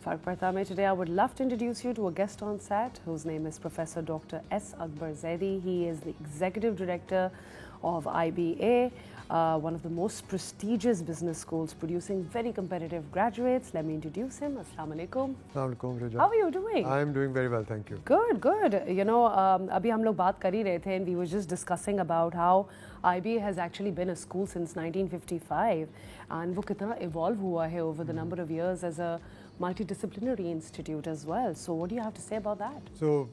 Fark Parta mein. Today I would love to introduce you to a guest on set whose name is Professor Dr. S. Akbar Zaidi. He is the Executive Director of IBA, one of the most prestigious business schools producing very competitive graduates. Let me introduce him. Assalamu alaikum. Assalamu alaikum, Raja. How are you doing? I am doing very well, thank you. Good, good. You know, abhi hum log baat kar hi rahe the and we were just discussing about how IBA has actually been a school since 1955 and wo kitna evolve hua hai over the number of years as a multidisciplinary institute as well. So what do you have to say about that? So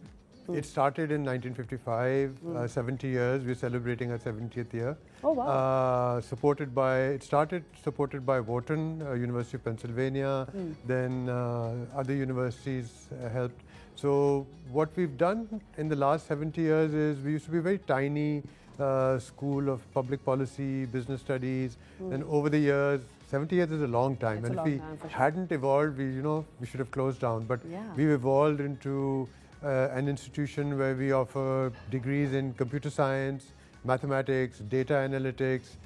it started in 1955, 70 years. We're celebrating our 70th year. Oh wow! It started supported by Wharton, University of Pennsylvania. Then other universities helped. So what we've done in the last 70 years is we used to be a very tiny school of public policy, business studies. Then over the years, 70 years is a long time. It's and a if we long time for sure. hadn't evolved, we should have closed down. But we've evolved into an institution where we offer degrees in computer science, mathematics, data analytics,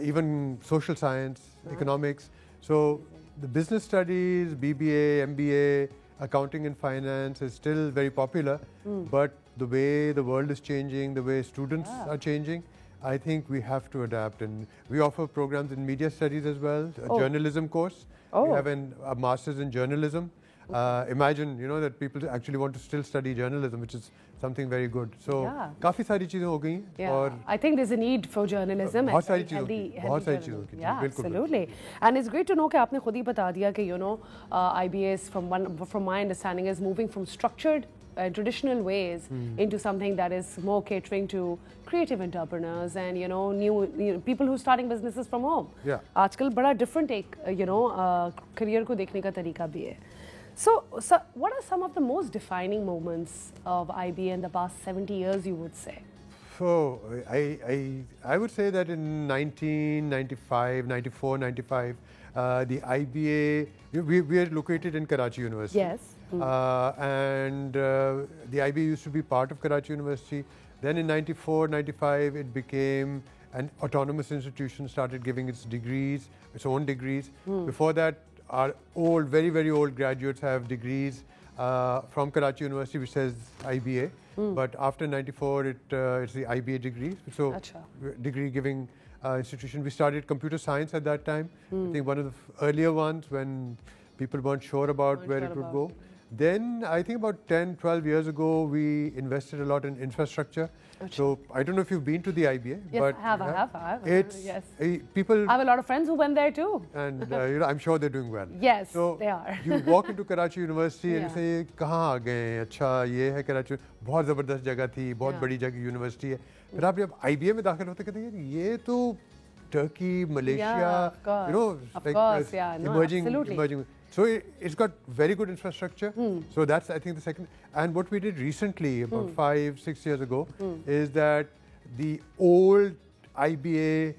even social science, economics. So the business studies, BBA, MBA, accounting and finance is still very popular. But the way the world is changing, the way students are changing, I think we have to adapt. And we offer programs in media studies as well, a journalism course. We have a master's in journalism. Imagine, that people actually want to still study journalism, which is something very good. So, काफी सारी चीजें हो गई हैं और I think there's a need for journalism. बहुत सारी चीजें होती हैं. Yeah, absolutely. And it's great to know कि आपने खुद ही बता दिया कि IBA is from my understanding is moving from structured traditional ways into something that is more catering to creative entrepreneurs and new people who are starting businesses from home. Yeah. आजकल बड़ा different एक career को देखने का तरीका भी है. So, what are some of the most defining moments of IBA in the past 70 years, you would say? So, I would say that in 1995, 94, 95, the IBA, we are located in Karachi University. Yes. And the IBA used to be part of Karachi University. Then in 94, 95, it became an autonomous institution, started giving its own degrees. Before that, our very, very old graduates have degrees from Karachi University, which says IBA. But after 94, it's the IBA degree. So, degree giving institution. We started computer science at that time. I think one of the earlier ones when people weren't sure about where it would go. Then I think about 10, 12 years ago, we invested a lot in infrastructure. So I don't know if you've been to the IBA. Yes, but I have. Yes. People. I have a lot of friends who went there too. And I'm sure they're doing well. Yes, so they are. You walk into Karachi University and you say, "Kahan aa gaye? Achha, ye hai Karachi. बहुत ज़बरदस्त जगह थी, बहुत बड़ी जगह university है." फिर आप जब IBA में दाखिल होते कहते हैं ये तो Turkey, Malaysia, emerging. So it's got very good infrastructure. So that's, I think, the second. And what we did recently, about 5, 6 years ago, is that the old IBA,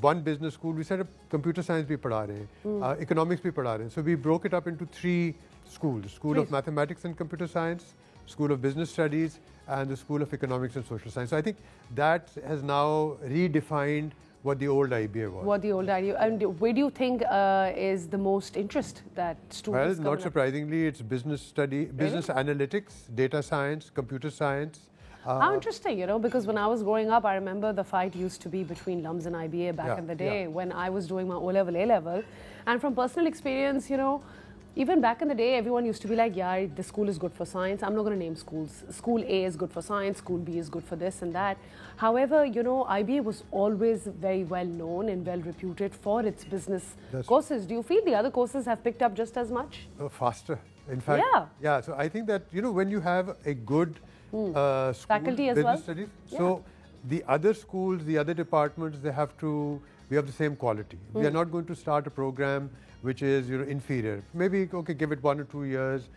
one business school, we set up computer science bhi padha rahe, economics bhi padha rahe. So we broke it up into 3 schools: School of Mathematics and Computer Science, School of Business Studies, and the School of Economics and Social Science. So I think that has now redefined what the old IBA was. What the old IBA, and where do you think is the most interest that students? Well, not surprisingly, it's business study, business analytics, data science, computer science. How interesting, because when I was growing up, I remember the fight used to be between LUMS and IBA back in the day when I was doing my O-level, A-level. And from personal experience, even back in the day, everyone used to be like, yeah, this school is good for science. I'm not going to name schools. School A is good for science. School B is good for this and that. However, IBA was always very well known and well reputed for its business courses. Do you feel the other courses have picked up just as much? Faster. In fact, yeah. So I think that, when you have a good school, faculty as business studies, so the other schools, the other departments, we have the same quality. We are not going to start a program which is inferior. Maybe give it 1 or 2 years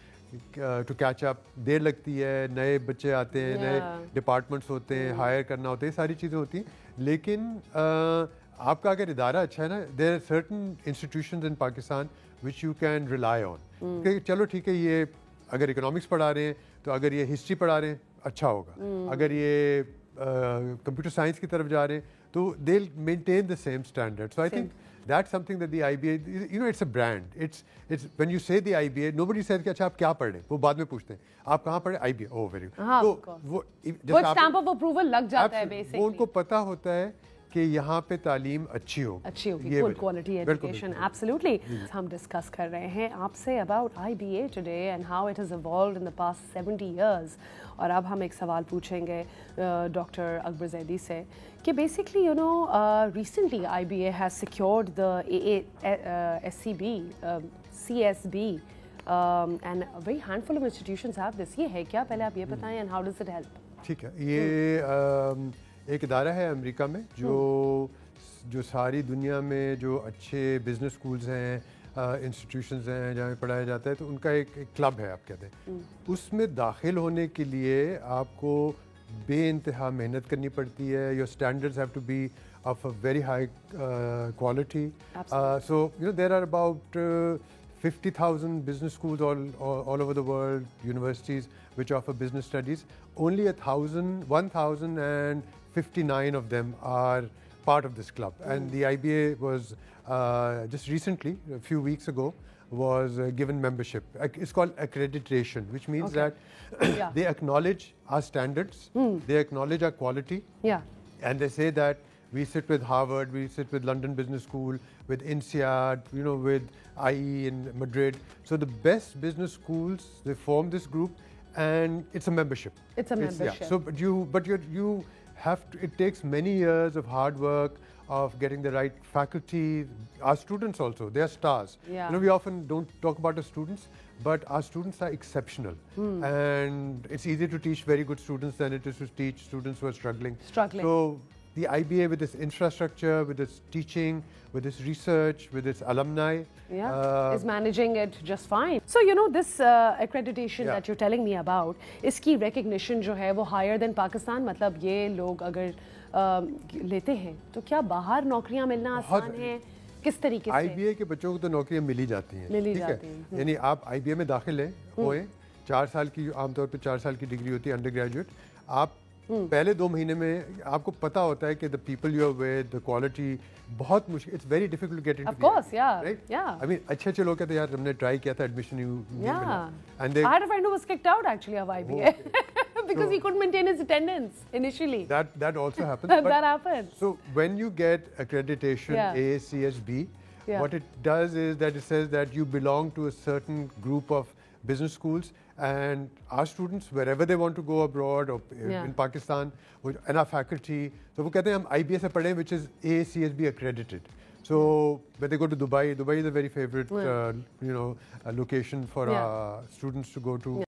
to catch up. देर लगती है, नए बच्चे आते हैं, नए departments होते हैं, hire करना होता है, सारी चीज़ें होती हैं. लेकिन आपका अगर इदारा अच्छा है ना, there are certain institutions in Pakistan which you can rely on. कि चलो ठीक है, ये अगर economics पढ़ा रहे हैं, तो अगर ये history पढ़ा रहे हैं, अच्छा होगा. अगर ये computer science की तरफ जा रहे हैं, तो they'll maintain the same standard. So I think that's something that the IBA, it's a brand. It's when you say the IBA, nobody says कि अच्छा आप क्या पढ़े, वो बाद में पूछते हैं आप कहाँ पढ़े, IBA, oh very good. हाँ, तो वो stamp of approval लग जाता है basically. वो उनको पता होता है कि यहाँ पे तालीम अच्छी होगी, full quality education, absolutely. हम discuss कर रहे हैं आपसे about IBA today and how it has evolved in the past 70 years. और अब हम एक सवाल पूछेंगे Dr. Akbar Zaidi से कि basically recently IBA has secured the SCB, CSB, and a very handful of institutions have this. ये है क्या, पहले आप ये बताएं, and how does it help? ठीक है, ये एक इदारा है अमेरिका में जो सारी दुनिया में जो अच्छे बिजनेस स्कूल्स हैं, इंस्टीट्यूशंस हैं जहाँ पढ़ाया जाता है, तो उनका एक क्लब है आप कहते हैं। उसमें दाखिल होने के लिए आपको बेइंतहा मेहनत करनी पड़ती है। Your standards have to be of a very high quality. So there are about 50,000 business schools all over the world, universities which offer business studies. Only 1,059 of them are part of this club. And the IBA was just recently, a few weeks ago, was given membership. It's called Accreditation, which means that they acknowledge our standards, they acknowledge our quality, and they say that we sit with Harvard, we sit with London Business School, with INSEAD, with IE in Madrid. So the best business schools, they form this group, and it's a membership. It's a membership. Yeah. So, but you have to. It takes many years of hard work, of getting the right faculty. Our students also, they are stars. Yeah. We often don't talk about the students, but our students are exceptional. And it's easier to teach very good students than it is to teach students who are struggling. So the IBA, with its infrastructure, with its teaching, with its research, with its alumni, is managing it just fine. So this accreditation that you're telling me about, iski recognition जो है वो higher than Pakistan. मतलब ये लोग अगर लेते हैं तो क्या बाहर नौकरियां मिलना आसान है, किस तरीके से? IBA के बच्चों को तो नौकरियां मिल ही जाती हैं, ठीक है? यानी आप IBA में दाखिल हुए, 4 साल की आमतौर पे 4 साल की डिग्री होती है अंडर ग्रेजुएट। आप पहले 2 महीने में आपको पता होता है कि the people you are with, the quality, बहुत मुश्किल, it's very difficult to get into. Of course, right? I mean, अच्छे लोग कहते हैं यार हमने ट्राई किया था, एडमिशन नहीं मिला. And I had a friend who was kicked out actually of IBA because he couldn't maintain his attendance initially. That also happens. That happens. So when you get accreditation, ACSB, what it does is that it says that you belong to a certain group of business schools, and our students, wherever they want to go abroad or in Pakistan, and our faculty, so वो कहते हैं हम IBA से पढ़े, which is ACSB accredited. So when they go to Dubai is a very favorite location for our students to go to.